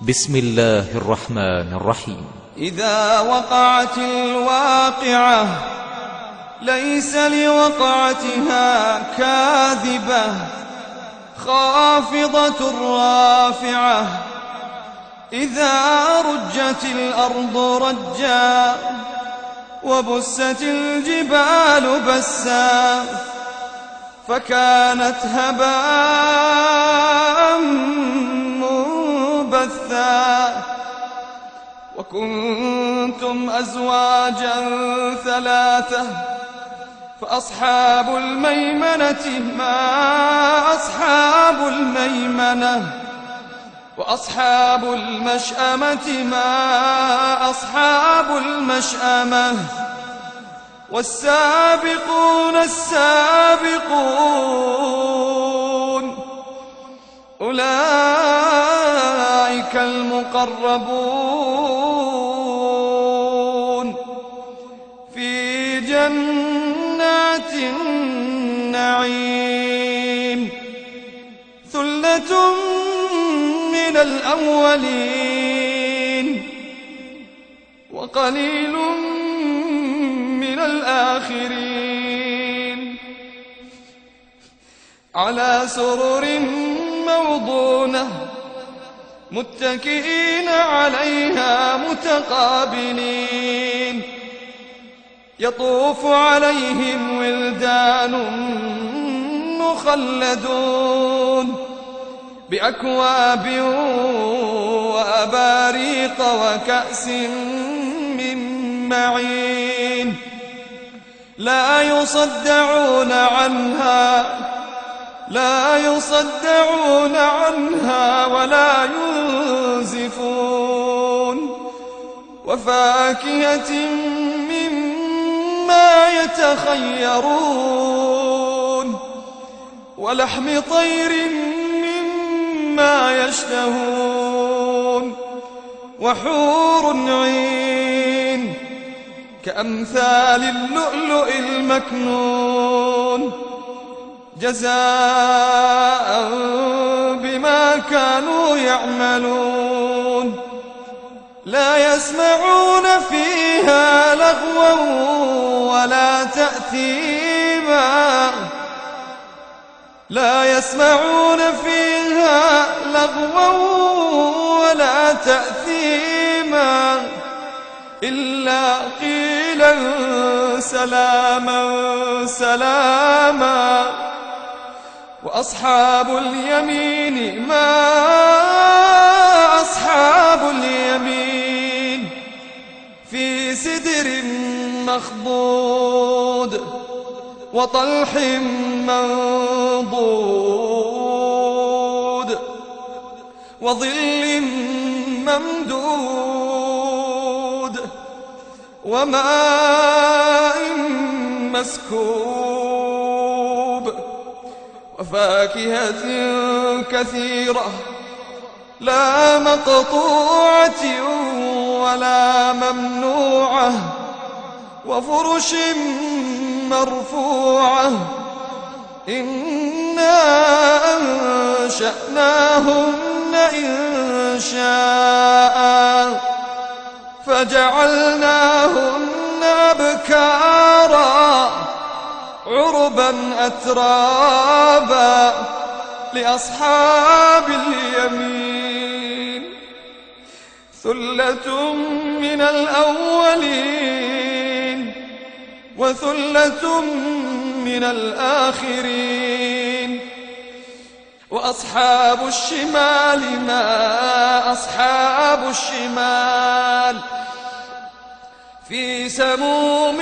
بسم الله الرحمن الرحيم. إذا وقعت الواقعة ليس لوقعتها كاذبة خافضة رافعة إذا رجت الأرض رجا وبست الجبال بسا فكانت هباء منبثا وكنتم أزواجا ثلاثة فأصحاب الميمنة ما أصحاب الميمنة وأصحاب المشأمة ما أصحاب المشأمة والسابقون السابقون أولئك المقربون في جنات النعيم ثلة من الأولين وقليل من الآخرين على سرر موضونة متكئين عليها متقابلين يطوف عليهم ولدان مخلدون بأكواب وأباريق وكأس من معين لا يصدعون عنها ولا ينزفون وفاكهة مما يتخيرون ولحم طير مما يشتهون وحور عين كأمثال اللؤلؤ المكنون جزاء بما كانوا يعملون لا يسمعون فيها لغوا ولا تأثيما لا يسمعون فيها لغوا ولا تأثيما إلا قيلا سلاما سلاما وأصحاب اليمين ما أصحاب اليمين في سدر مخضود وطلح منضود وظل ممدود وماء مسكوب وفاكهة كثيرة لا مقطوعة ولا ممنوعة وفرش مرفوعة إنا أنشأناهن إنشاء فجعلناهن أبكارا عربا أترابا لأصحاب اليمين ثلة من الأولين وثلة من الآخرين وأصحاب الشمال ما أصحاب الشمال في سموم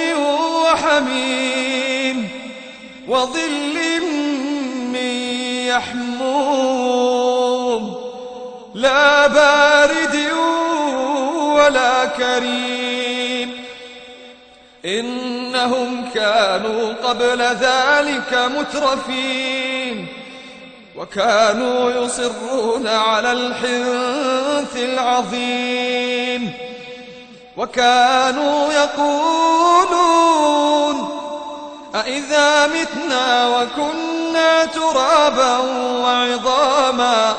وحميم وظل من يحموم لا بارد ولا كريم إنهم كانوا قبل ذلك مترفين وكانوا يصرون على الحنث العظيم وكانوا يقولون أإذا متنا وكنا ترابا وعظاما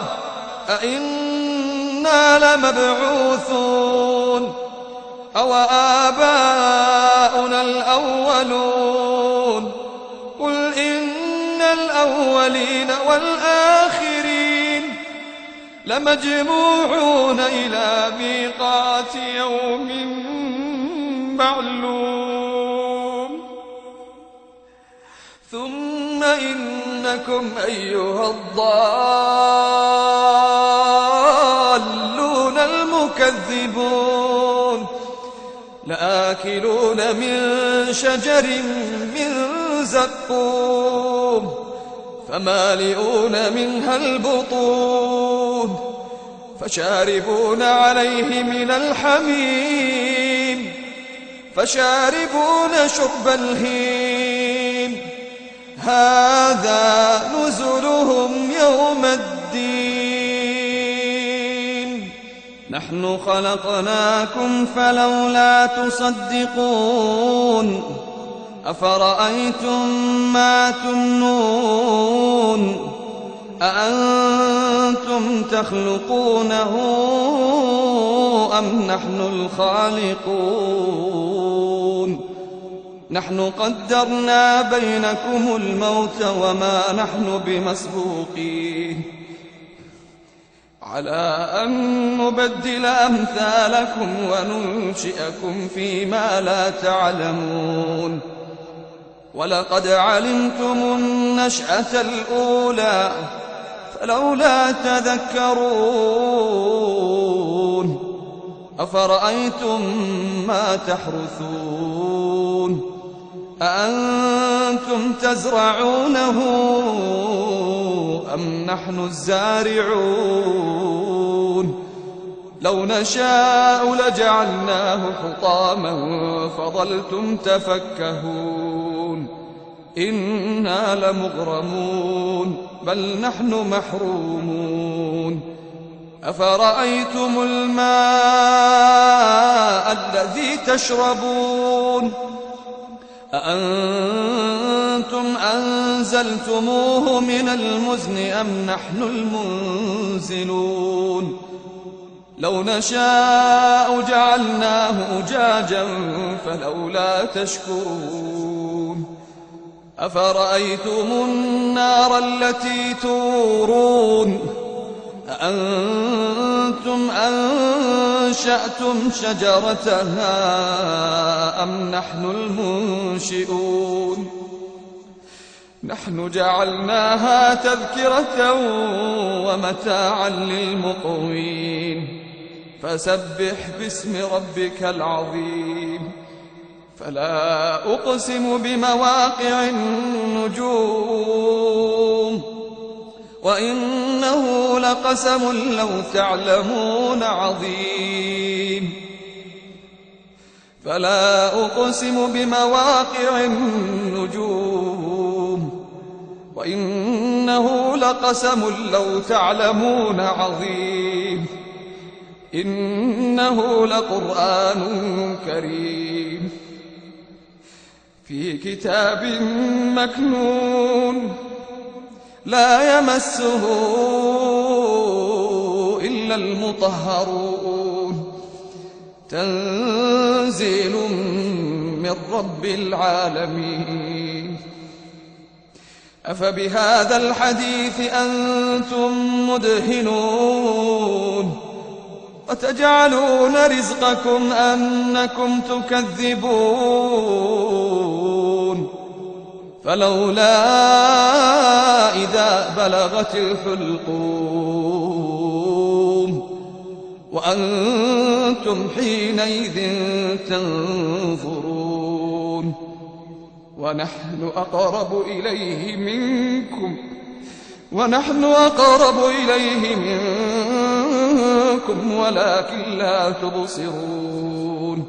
أإنا أئنا لمبعوثون أو آباؤنا الأولون قل إن الأولين والآخرين لمجموعون إلى ميقات يوم معلوم ثم إنكم أيها الضالون المكذبون لآكلون من شجر من زقوم فمالئون منها البطون فشاربون عليه من الحميم فشاربون شرب الهيم هذا نزلهم يوم الدين نحن خلقناكم فلولا تصدقون أفرأيتم ما تمنون أأنتم تخلقونه أم نحن الخالقون نحن قدرنا بينكم الموت وما نحن بمسبوقين على أن نبدل أمثالكم وننشئكم فيما لا تعلمون ولقد علمتم النشأة الأولى فلولا تذكرون أفرأيتم ما تحرثون أأنتم تزرعونه أم نحن الزارعون لو نشاء لجعلناه حطاما فظلتم تفكهون إنا لمغرمون بل نحن محرومون أفرأيتم الماء الذي تشربون أأنتم أنزلتموه من المزن أم نحن المنزلون لو نشاء جعلناه أجاجا فلولا تشكرون أفرأيتم النار التي تورون أأنتم أنشأتم شجرتها أم نحن المنشئون نحن جعلناها تذكرة ومتاعا للمقوين فسبح باسم ربك العظيم فلا أقسم بمواقع النجوم وإنه لقسم لو تعلمون عظيم فلا أقسم بمواقع النجوم وإنه لقسم لو تعلمون عظيم إنه لقرآن كريم في كتاب مكنون لا يمسه إلا المطهرون تنزيل من رب العالمين أفبهذا الحديث أنتم مدهنون وتجعلون رزقكم أنكم تكذبون فلولا إذا بلغت الحلقوم وأنتم حينئذ تنظرون ونحن أقرب إليه منكم ولكن لا تبصرون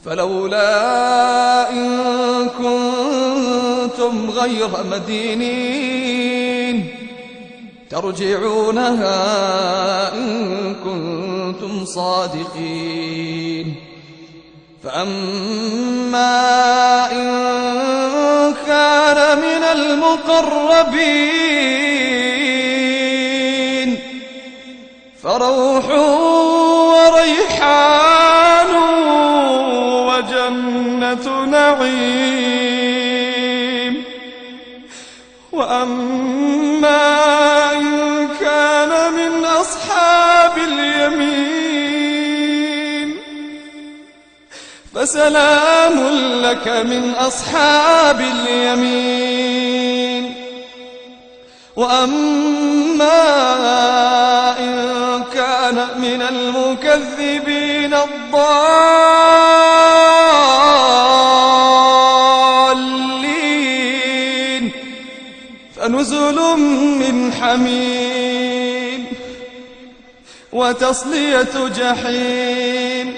فلولا إن كنتم غير مدينين ترجعونها إن كنتم صادقين فأما إن كان من المقربين فروح وريحان وجنة نعيم. وأما إن كان من أصحاب اليمين فسلام لك من أصحاب اليمين. وأما إن كان من المكذبين الضالين فنزل من حميم وتصلية جحيم.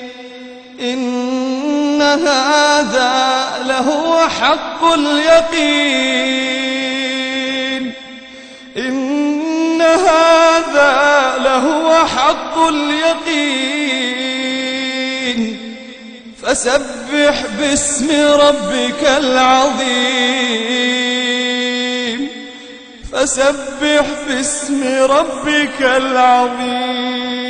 إن هذا لهو حق اليقين. إن هذا لهو حق اليقين. فسبح باسم ربك العظيم. فسبح باسم ربك العظيم.